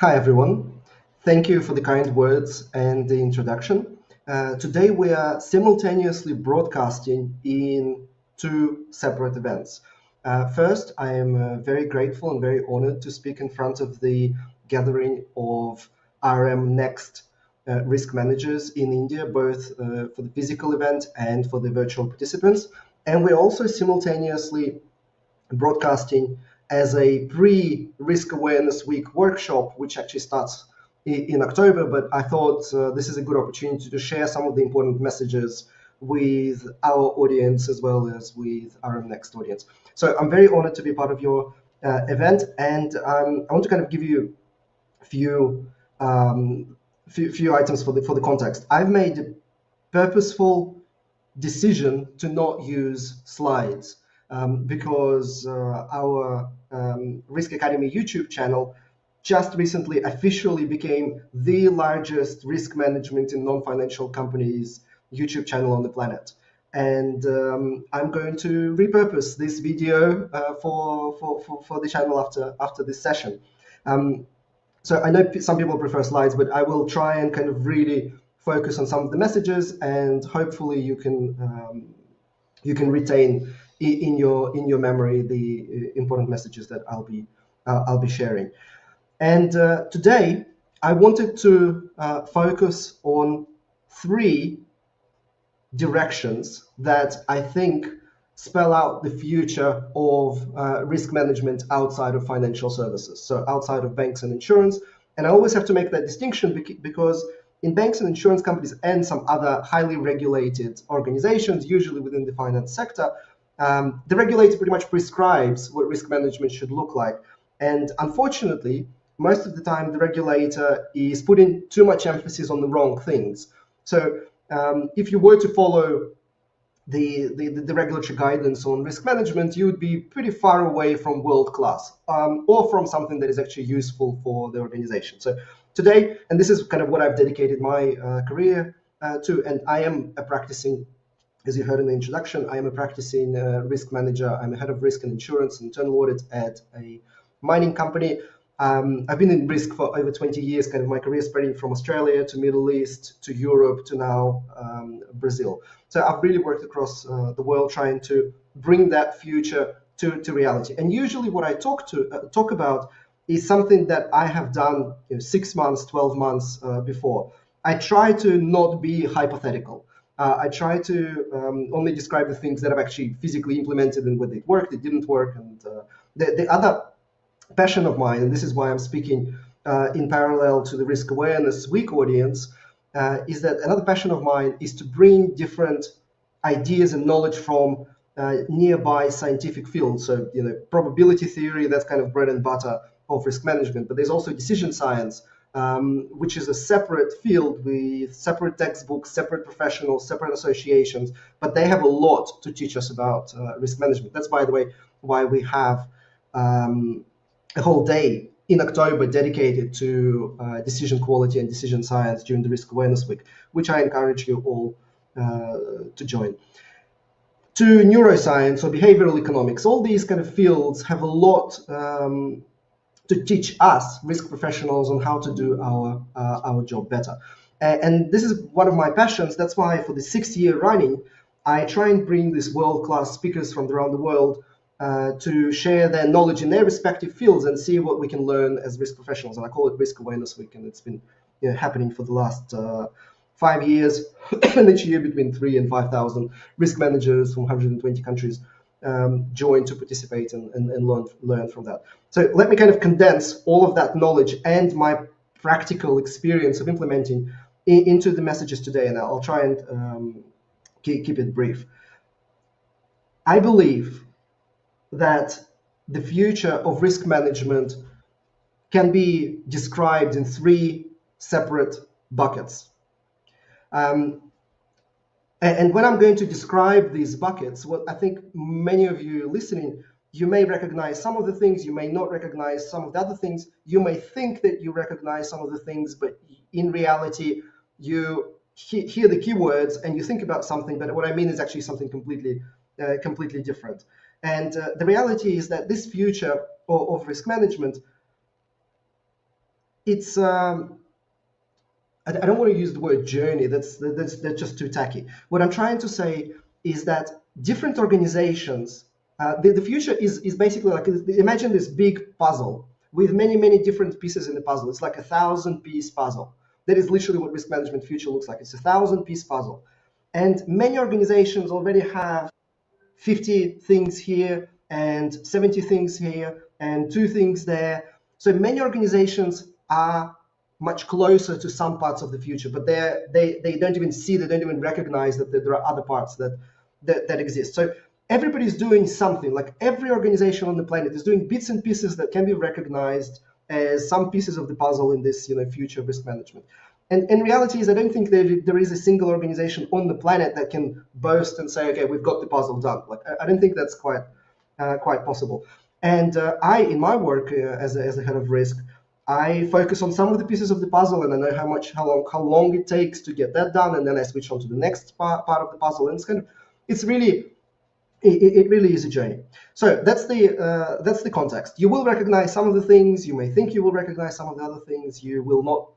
Hi, everyone. Thank you for the kind words and the introduction. Today, we are simultaneously broadcasting in two separate events. First, I am very grateful and very honored to speak in front of the gathering of RM Next risk managers in India, both for the physical event and for the virtual participants. And we're also simultaneously broadcasting as a pre-risk awareness week workshop, which actually starts in October. But I thought this is a good opportunity to share some of the important messages with our audience as well as with our next audience. So I'm very honored to be part of your event, and I want to kind of give you a few items for the context. I've made a purposeful decision to not use slides because our Risk Academy YouTube channel just recently officially became the largest risk management in non-financial companies YouTube channel on the planet. And I'm going to repurpose this video for the channel after this session. So I know some people prefer slides, but I will try and kind of really focus on some of the messages, and hopefully you can retain in your memory the important messages that I'll be sharing. And today I wanted to focus on three directions that I think spell out the future of risk management outside of financial services, so outside of banks and insurance. And I always have to make that distinction because in banks and insurance companies and some other highly regulated organizations, usually within the finance sector, the regulator pretty much prescribes what risk management should look like. And unfortunately, most of the time, the regulator is putting too much emphasis on the wrong things. So if you were to follow the regulatory guidance on risk management, you would be pretty far away from world class or from something that is actually useful for the organization. So today, and this is kind of what I've dedicated my career to, and I am a practicing, as you heard in the introduction, I am a practicing risk manager. I'm a head of risk and insurance and internal audit at a mining company. I've been in risk for over 20 years, kind of my career spreading from Australia to Middle East to Europe to now Brazil. So I've really worked across the world trying to bring that future to reality. And usually what I talk about is something that I have done 6 months, 12 months before. I try to not be hypothetical. I try to only describe the things that I've actually physically implemented and whether it worked, it didn't work. And the other passion of mine, and this is why I'm speaking in parallel to the Risk Awareness Week audience, is that another passion of mine is to bring different ideas and knowledge from nearby scientific fields. So, probability theory, that's kind of bread and butter of risk management, but there's also decision science, which is a separate field with separate textbooks, separate professionals, separate associations, but they have a lot to teach us about risk management. That's, by the way, why we have a whole day in October dedicated to decision quality and decision science during the Risk Awareness Week, which I encourage you all to join. To neuroscience or behavioral economics, all these kind of fields have a lot to teach us risk professionals on how to do our job better. And this is one of my passions. That's why for the 6th year running, I try and bring these world-class speakers from around the world to share their knowledge in their respective fields and see what we can learn as risk professionals. And I call it Risk Awareness Week, and it's been happening for the last 5 years, and each year between 3,000 and 5,000 risk managers from 120 countries join to participate and learn from that. So let me kind of condense all of that knowledge and my practical experience of implementing into the messages today, and I'll try and keep it brief. I believe that the future of risk management can be described in 3 separate buckets. And when I'm going to describe these buckets, what I think many of you listening, you may recognize some of the things, you may not recognize some of the other things. You may think that you recognize some of the things, but in reality, you hear the keywords and you think about something, but what I mean is actually something completely different. And the reality is that this future of risk management it's I don't want to use the word journey. That's just too tacky. What I'm trying to say is that different organizations, the future is basically like, imagine this big puzzle with many different pieces in the puzzle. It's like 1,000-piece puzzle. That is literally what risk management future looks like. It's 1,000-piece puzzle, and many organizations already have 50 things here and 70 things here and 2 things there. So many organizations are much closer to some parts of the future, but they don't even see, they don't even recognize that there are other parts that exist. So everybody's doing something. Like every organization on the planet is doing bits and pieces that can be recognized as some pieces of the puzzle in this future risk management. And reality is, I don't think there is a single organization on the planet that can boast and say, okay, we've got the puzzle done. Like I don't think that's quite possible. And in my work as a head of risk, I focus on some of the pieces of the puzzle, and I know how long it takes to get that done, and then I switch on to the next part of the puzzle, and it's really it really is a journey. So that's the context. You will recognize some of the things. You may think you will recognize some of the other things. You will not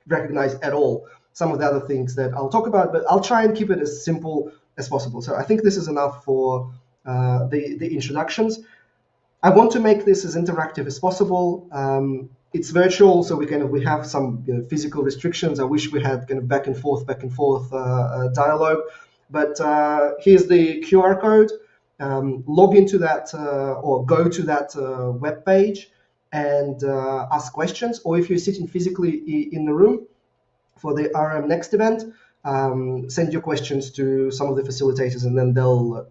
recognize at all some of the other things that I'll talk about, but I'll try and keep it as simple as possible. So I think this is enough for the introductions. I want to make this as interactive as possible. It's virtual, so we have some physical restrictions. I wish we had kind of back and forth dialogue, but here's the QR code. Log into that or go to that web page and ask questions. Or if you're sitting physically in the room for the RM Next event, send your questions to some of the facilitators, and then they'll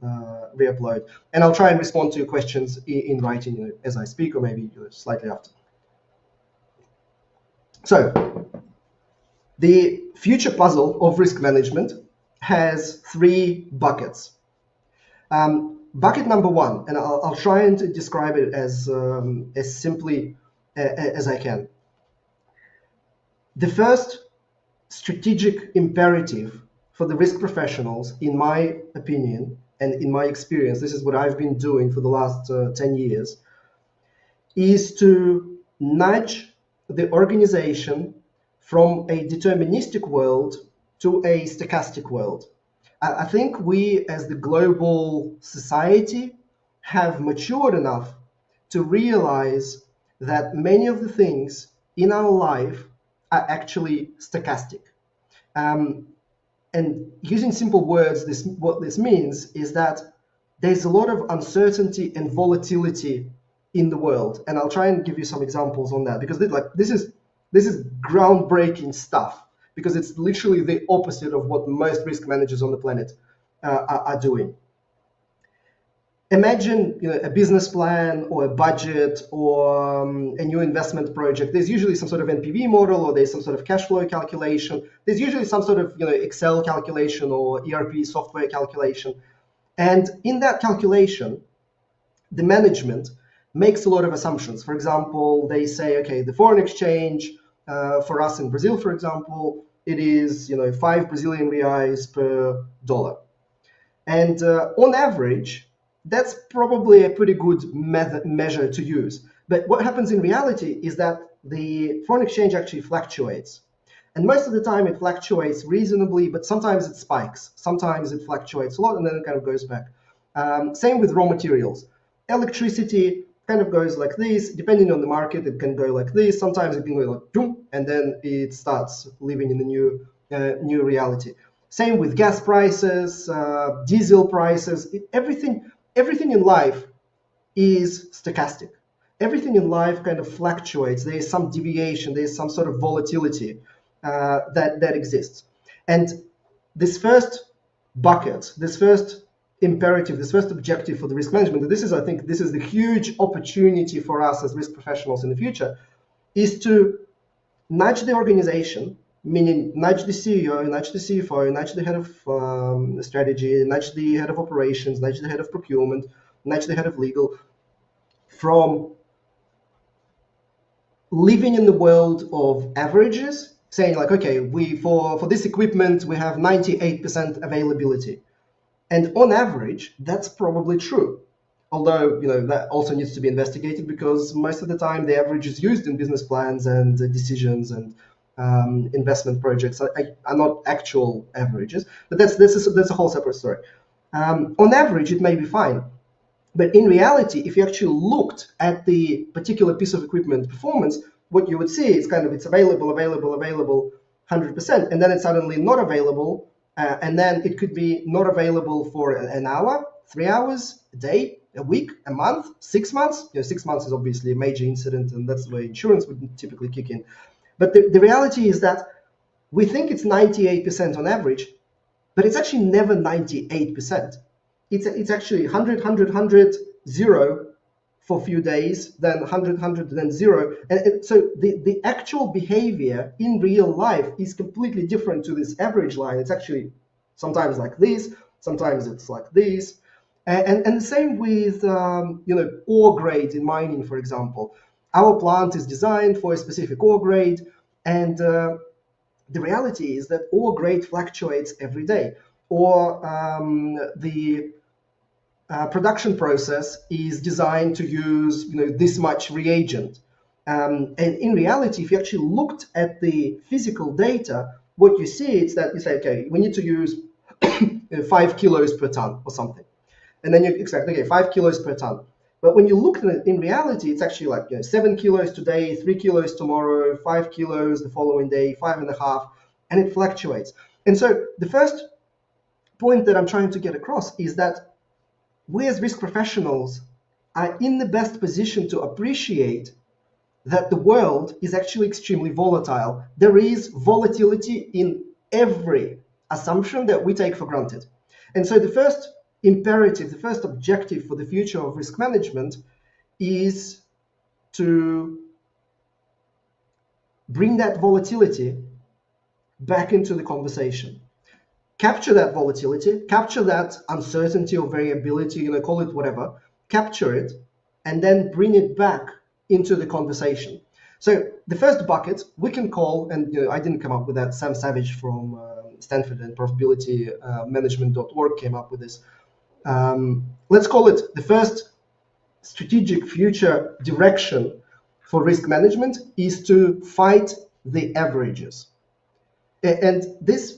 re-upload. And I'll try and respond to your questions in writing as I speak, or maybe slightly after. So the future puzzle of risk management has 3 buckets. Bucket number 1, and I'll try and describe it as simply as I can. The first strategic imperative for the risk professionals, in my opinion and in my experience, this is what I've been doing for the last 10 years, is to nudge the organization from a deterministic world to a stochastic world. I think we as the global society have matured enough to realize that many of the things in our life are actually stochastic. And using simple words, what this means is that there's a lot of uncertainty and volatility in the world. And I'll try and give you some examples on that, because this is groundbreaking stuff, because it's literally the opposite of what most risk managers on the planet are doing. Imagine a business plan or a budget or a new investment project. There's usually some sort of NPV model, or there's some sort of cash flow calculation. There's usually some sort of Excel calculation or ERP software calculation. And in that calculation, the management makes a lot of assumptions. For example, they say, okay, the foreign exchange for us in Brazil, for example, it is 5 Brazilian reais per dollar. And on average, that's probably a pretty good measure to use. But what happens in reality is that the foreign exchange actually fluctuates. And most of the time it fluctuates reasonably, but sometimes it spikes. Sometimes it fluctuates a lot and then it kind of goes back. Same with raw materials. Electricity kind of goes like this. Depending on the market, it can go like this. Sometimes it can go like boom, and then it starts living in the new reality. Same with gas prices, diesel prices. Everything in life is stochastic. Everything in life kind of fluctuates. There is some deviation. There is some sort of volatility that exists. And this first bucket, this first imperative, this first objective for the risk management, I think this is the huge opportunity for us as risk professionals in the future, is to nudge the organization, meaning nudge the CEO, nudge the CFO, nudge the head of strategy, nudge the head of operations, nudge the head of procurement, nudge the head of legal, from living in the world of averages, saying like, okay, for this equipment, we have 98% availability. And on average, that's probably true. Although, that also needs to be investigated, because most of the time the average is used in business plans and decisions and investment projects are not actual averages. But that's a whole separate story. On average, it may be fine. But in reality, if you actually looked at the particular piece of equipment performance, what you would see is it's available, available, available, 100%, and then it's suddenly not available, and then it could be not available for an hour, 3 hours, a day, a week, a month, 6 months. 6 months is obviously a major incident, and that's the way insurance would typically kick in. But the reality is that we think it's 98% on average, but it's actually never 98%. It's actually 100, 0 for a few days, then 100, then 0. And so the actual behavior in real life is completely different to this average line. It's actually sometimes like this, sometimes it's like this. And the same with ore grade in mining, for example. Our plant is designed for a specific ore grade, and the reality is that ore grade fluctuates every day, or the production process is designed to use this much reagent. And in reality, if you actually looked at the physical data, what you see is that you say, okay, we need to use 5 kilos per ton or something. And then you expect, okay, 5 kilos per ton. But when you look at it in reality, it's actually like 7 kilos today, 3 kilos tomorrow, 5 kilos the following day, 5.5, and it fluctuates. And so the first point that I'm trying to get across is that we as risk professionals are in the best position to appreciate that the world is actually extremely volatile. There is volatility in every assumption that we take for granted. And so the first imperative, the first objective for the future of risk management is to bring that volatility back into the conversation. Capture that volatility, capture that uncertainty or variability, call it whatever, capture it, and then bring it back into the conversation. So the first bucket we can call, and I didn't come up with that, Sam Savage from Stanford and profitabilitymanagement.org came up with this. Let's call it the first strategic future direction for risk management is to fight the averages. And this,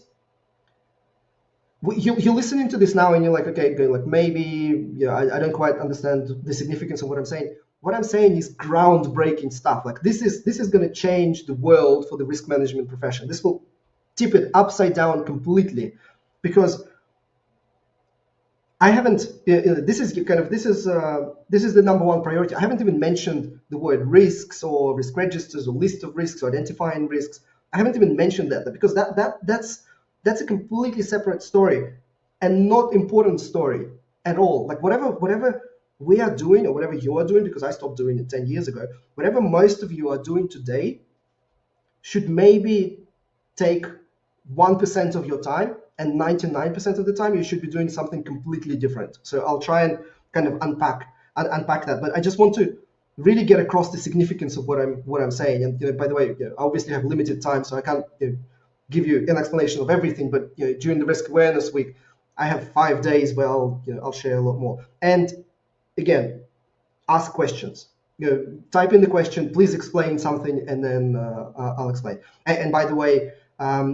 you're listening to this now and you're like, okay, good, like maybe I don't quite understand the significance of what I'm saying. What I'm saying is groundbreaking stuff. Like this is going to change the world for the risk management profession. This will tip it upside down completely, because I haven't. This is the number one priority. I haven't even mentioned the word risks or risk registers or list of risks or identifying risks. I haven't even mentioned that, because that's a completely separate story and not important story at all. Like whatever we are doing or whatever you are doing, because I stopped doing it 10 years ago, whatever most of you are doing today should maybe take 1% of your time, and 99% of the time you should be doing something completely different. So I'll try and kind of unpack that. But I just want to really get across the significance of what I'm saying. And by the way, I obviously have limited time, so I can't give you an explanation of everything. But during the risk awareness week, I have 5 days where I'll share a lot more. And again, ask questions. Type in the question, please explain something, and then I'll explain. And by the way,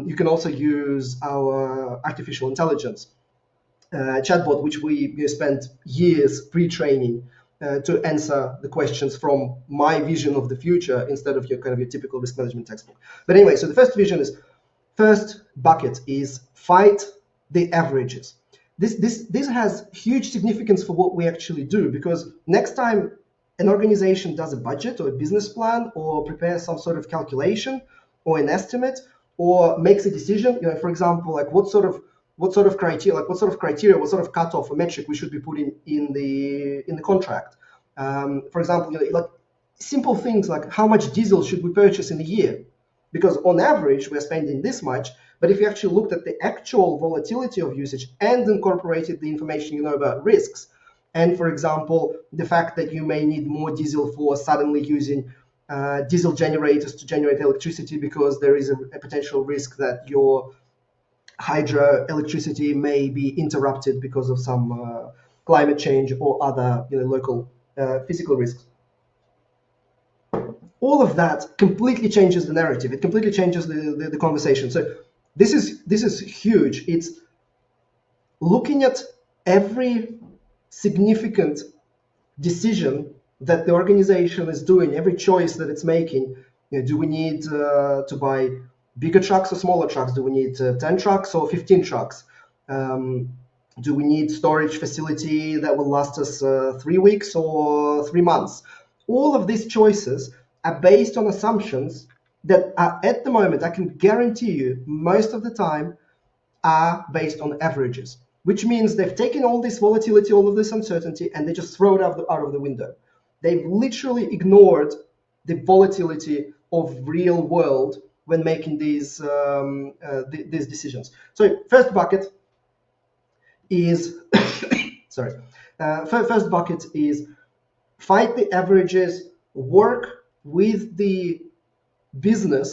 you can also use our artificial intelligence chatbot, which we spent years pre-training to answer the questions from my vision of the future instead of your typical risk management textbook. But anyway, so the first bucket is fight the averages. This has huge significance for what we actually do, because next time an organization does a budget or a business plan or prepares some sort of calculation or an estimate or makes a decision, for example, like what sort of criteria, what sort of cutoff or metric we should be putting in the contract. For example, like simple things like how much diesel should we purchase in a year? Because on average, we're spending this much. But if you actually looked at the actual volatility of usage and incorporated the information you know about risks, and for example, the fact that you may need more diesel for suddenly using diesel generators to generate electricity because there is a potential risk that your hydroelectricity may be interrupted because of some climate change or other local physical risks. All of that completely changes the narrative. It completely changes the conversation. So this is huge. It's looking at every significant decision that the organization is doing, every choice that it's making. Do we need to buy bigger trucks or smaller trucks? Do we need 10 trucks or 15 trucks? Do we need storage facility that will last us 3 weeks or 3 months? All of these choices are based on assumptions that are, at the moment, I can guarantee you, most of the time, are based on averages, which means they've taken all this volatility, all of this uncertainty, and they just throw it out of the window. They've literally ignored the volatility of real world when making these decisions. So first bucket is first bucket is fight the averages, work with the business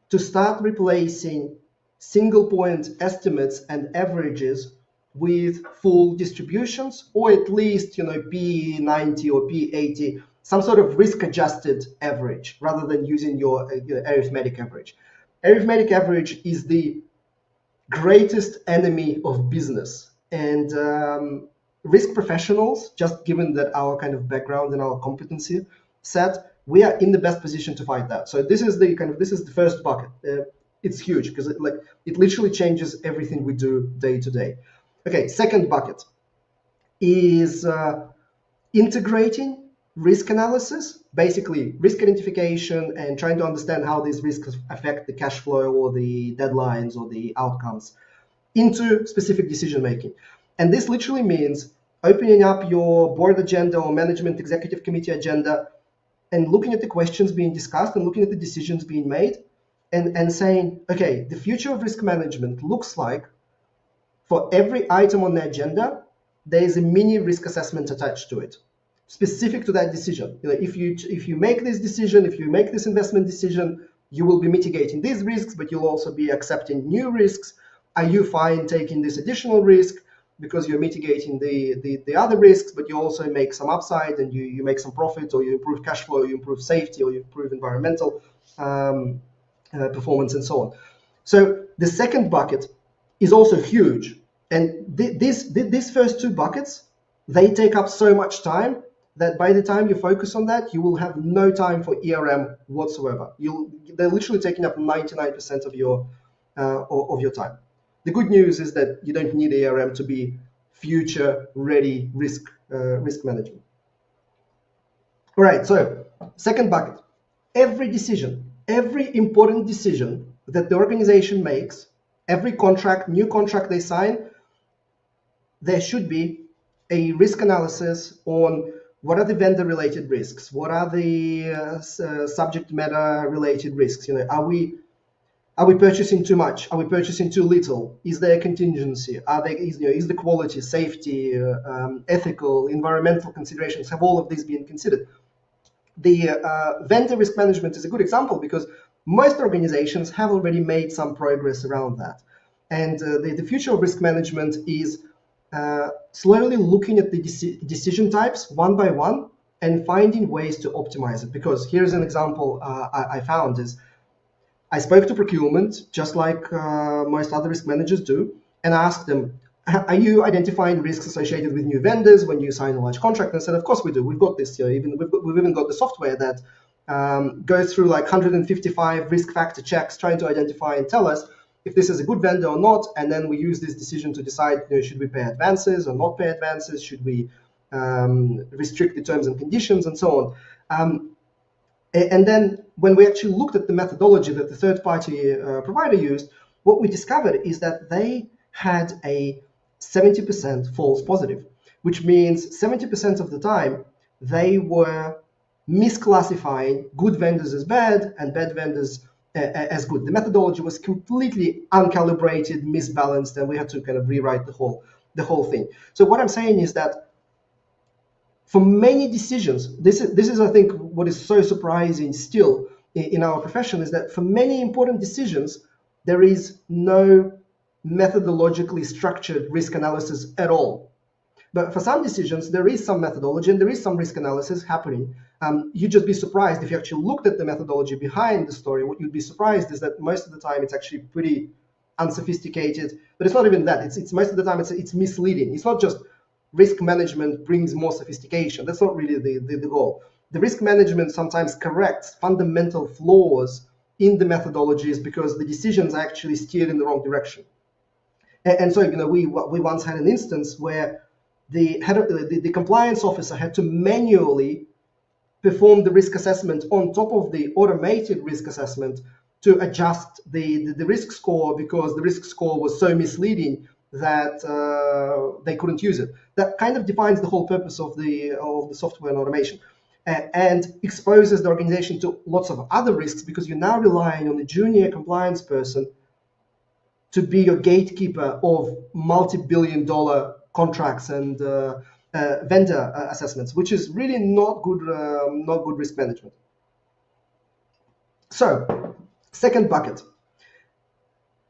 to start replacing single point estimates and averages with full distributions, or at least P90 or P80, some sort of risk-adjusted average, rather than using your arithmetic average. Arithmetic average is the greatest enemy of business, and risk professionals, just given that our kind of background and our competency set, we are in the best position to fight that. So this is the first bucket. It's huge because it literally changes everything we do day to day. Okay, second bucket is integrating risk analysis, basically risk identification and trying to understand how these risks affect the cash flow or the deadlines or the outcomes into specific decision making. And this literally means opening up your board agenda or management executive committee agenda and looking at the questions being discussed and looking at the decisions being made and saying, okay, the future of risk management looks like for every item on the agenda, there is a mini risk assessment attached to it, specific to that decision. If you make this decision, if you make this investment decision, you will be mitigating these risks, but you'll also be accepting new risks. Are you fine taking this additional risk because you're mitigating the other risks, but you also make some upside and you make some profit, or you improve cash flow, you improve safety, or you improve environmental performance and so on. So the second bucket is also huge. And these first two buckets, they take up so much time that by the time you focus on that, you will have no time for ERM whatsoever. They're literally taking up 99% of your time. The good news is that you don't need ERM to be future-ready risk management. All right, so second bucket. Every decision, every important decision that the organization makes, every new contract they sign, there should be a risk analysis on what are the vendor-related risks, what are the subject matter-related risks. Are we purchasing too much? Are we purchasing too little? Is there a contingency? Is the quality, safety, ethical, environmental considerations, have all of these been considered? The vendor risk management is a good example because most organizations have already made some progress around that. And the future of risk management is slowly looking at the decision types one by one and finding ways to optimize it. Because here's an example I found is I spoke to procurement, just like most other risk managers do, and asked them, are you identifying risks associated with new vendors when you sign a large contract? And I said, of course we do. We've got this here. We've even got the software that goes through like 155 risk factor checks trying to identify and tell us if this is a good vendor or not. And then we use this decision to decide, should we pay advances or not pay advances? Should we restrict the terms and conditions and so on? And then when we actually looked at the methodology that the third-party provider used, what we discovered is that they had a 70% false positive, which means 70% of the time they were misclassifying good vendors as bad and bad vendors as good. The methodology was completely uncalibrated, misbalanced, and we had to kind of rewrite the whole thing. So what I'm saying is that for many decisions, this is I think what is so surprising still in our profession, is that for many important decisions, there is no methodologically structured risk analysis at all. But for some decisions, there is some methodology and there is some risk analysis happening. You'd just be surprised if you actually looked at the methodology behind the story. What you'd be surprised is that most of the time it's actually pretty unsophisticated. But it's not even that. It's most of the time it's misleading. It's not just risk management brings more sophistication. That's not really the goal. The risk management sometimes corrects fundamental flaws in the methodologies because the decisions are actually steered in the wrong direction. And so, we once had an instance where the compliance officer had to manually perform the risk assessment on top of the automated risk assessment to adjust the risk score because the risk score was so misleading that they couldn't use it. That kind of defines the whole purpose of the software and automation, and exposes the organization to lots of other risks because you're now relying on a junior compliance person to be your gatekeeper of multi-billion-dollar contracts and vendor assessments, which is really not good risk management. So, second bucket.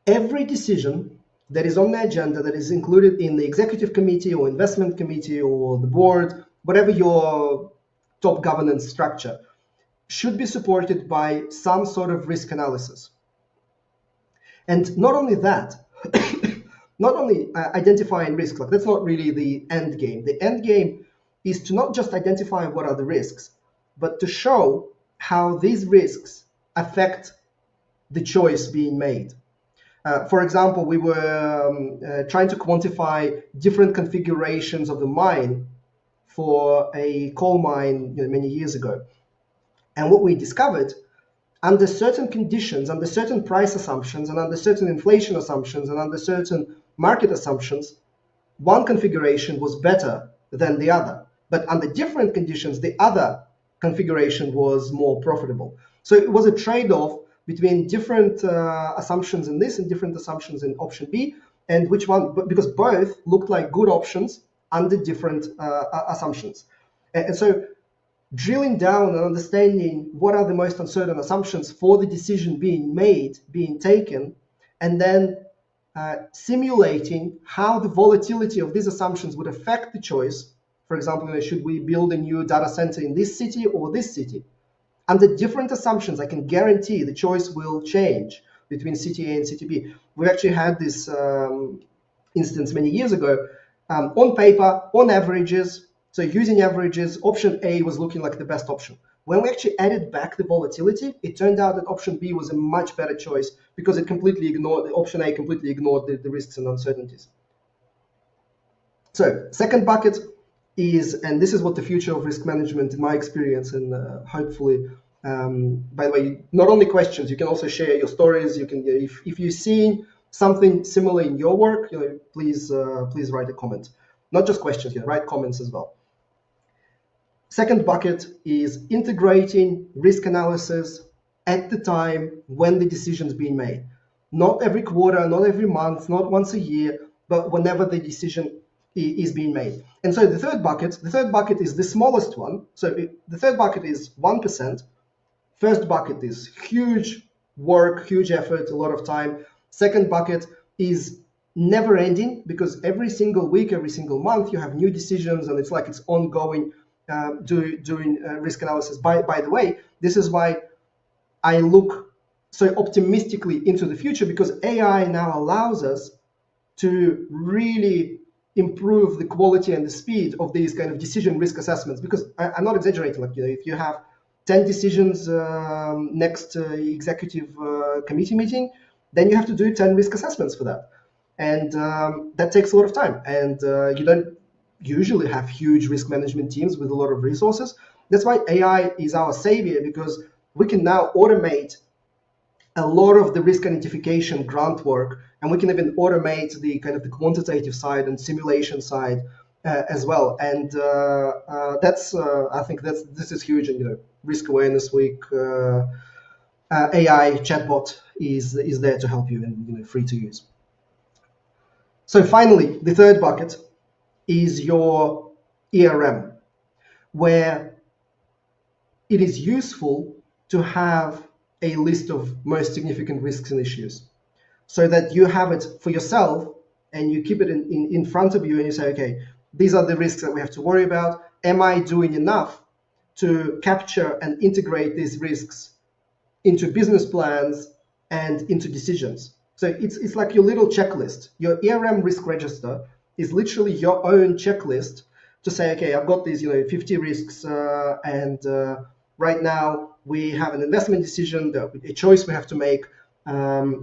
Every decision that is on the agenda, that is included in the executive committee or investment committee or the board, whatever your top governance structure, should be supported by some sort of risk analysis. And not only that, not only identifying risks, like that's not really the end game. The end game is to not just identify what are the risks, but to show how these risks affect the choice being made. For example, we were trying to quantify different configurations of the mine for a coal mine many years ago. And what we discovered, under certain conditions, under certain price assumptions, and under certain inflation assumptions, and under certain market assumptions, one configuration was better than the other. But under different conditions, the other configuration was more profitable. So it was a trade-off between different assumptions in this and different assumptions in option B, and which one, because both looked like good options under different assumptions. And so drilling down and understanding what are the most uncertain assumptions for the decision being made, being taken, and then simulating how the volatility of these assumptions would affect the choice. For example, should we build a new data center in this city or this city? Under different assumptions, I can guarantee the choice will change between city A and city B. We actually had this instance many years ago. On paper, on averages, so using averages, option A was looking like the best option. When we actually added back the volatility, it turned out that option B was a much better choice because it completely ignored, option A completely ignored the risks and uncertainties. So second bucket is, and this is what the future of risk management, in my experience, and hopefully, by the way, not only questions, you can also share your stories. You can, if you've seen something similar in your work, please write a comment. Not just questions, write comments as well. Second bucket is integrating risk analysis at the time when the decision is being made. Not every quarter, not every month, not once a year, but whenever the decision is being made. And so the third bucket is the smallest one. So the third bucket is 1%. First bucket is huge work, huge effort, a lot of time. Second bucket is never ending because every single week, every single month, you have new decisions and it's like it's ongoing doing risk analysis. By the way, this is why I look so optimistically into the future, because AI now allows us to really improve the quality and the speed of these kind of decision risk assessments. Because I'm not exaggerating, like, if you have 10 decisions next executive committee meeting, then you have to do 10 risk assessments for that. And that takes a lot of time. And you don't usually have huge risk management teams with a lot of resources. That's why AI is our savior, because we can now automate a lot of the risk identification grunt work, and we can even automate the kind of the quantitative side and simulation side as well. And that's I think this is huge. And Risk Awareness Week, AI chatbot is there to help you and free to use. So finally, the third bucket is your ERM, where it is useful to have a list of most significant risks and issues, so that you have it for yourself and you keep it in front of you and you say, okay, these are the risks that we have to worry about. Am I doing enough to capture and integrate these risks into business plans and into decisions? So it's like your little checklist. Your ERM risk register is literally your own checklist to say, okay, I've got these 50 risks, and right now we have an investment decision, a choice we have to make.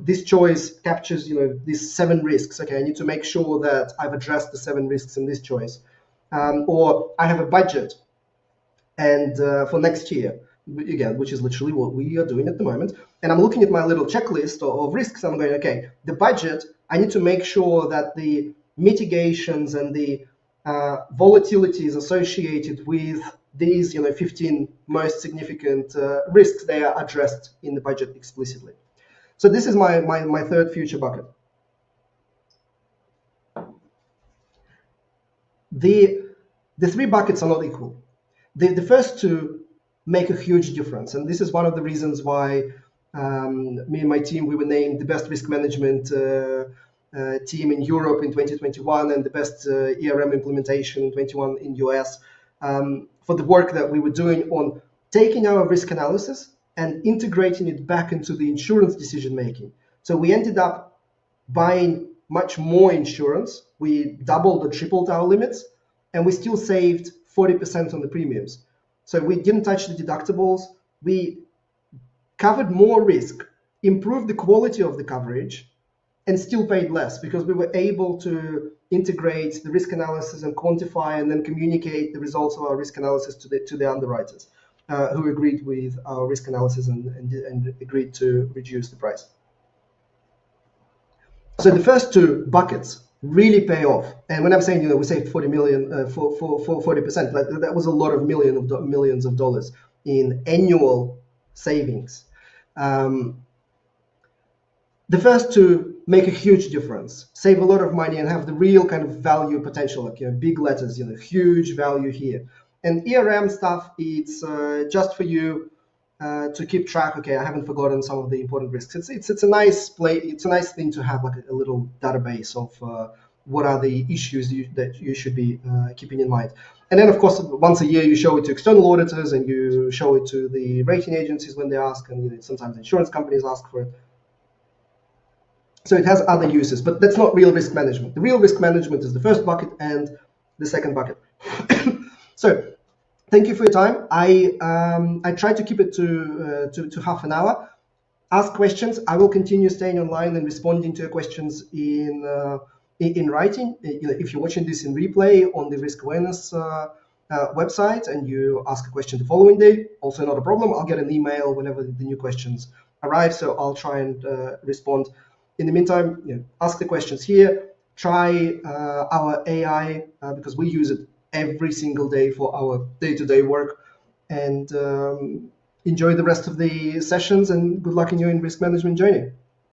This choice captures these 7 risks. Okay, I need to make sure that I've addressed the 7 risks in this choice. Or I have a budget and for next year, again, which is literally what we are doing at the moment. And I'm looking at my little checklist of risks. I'm going, okay, the budget, I need to make sure that the mitigations and the volatilities associated with these 15 most significant risks, they are addressed in the budget explicitly. So this is my third future bucket. The 3 buckets are not equal. The first 2 make a huge difference, and this is one of the reasons why me and my team, we were named the best risk management team in Europe in 2021 and the best ERM implementation in 21 in US, for the work that we were doing on taking our risk analysis and integrating it back into the insurance decision making. So we ended up buying much more insurance. We doubled or tripled our limits, and we still saved 40% on the premiums. So we didn't touch the deductibles. We covered more risk, improved the quality of the coverage, and still paid less because we were able to integrate the risk analysis and quantify and then communicate the results of our risk analysis to the underwriters who agreed with our risk analysis and agreed to reduce the price. So the first 2 buckets really pay off. And when I'm saying, we saved 40 million for 40%, that was a lot of millions of dollars in annual savings. The first 2 make a huge difference, save a lot of money, and have the real kind of value potential, like big letters, huge value here. And ERM stuff, it's just for you to keep track. Okay, I haven't forgotten some of the important risks. It's a nice thing to have, like a little database of what are the issues that you should be keeping in mind. And then, of course, once a year you show it to external auditors and you show it to the rating agencies when they ask, and sometimes insurance companies ask for it. So it has other uses, but that's not real risk management. The real risk management is the first bucket and the second bucket. So thank you for your time. I try to keep it to half an hour. Ask questions. I will continue staying online and responding to your questions in writing. If you're watching this in replay on the risk awareness website and you ask a question the following day, also not a problem. I'll get an email whenever the new questions arrive, so I'll try and respond. In the meantime, ask the questions here. Try our AI because we use it every single day for our day-to-day work, and enjoy the rest of the sessions, and good luck in your risk management journey.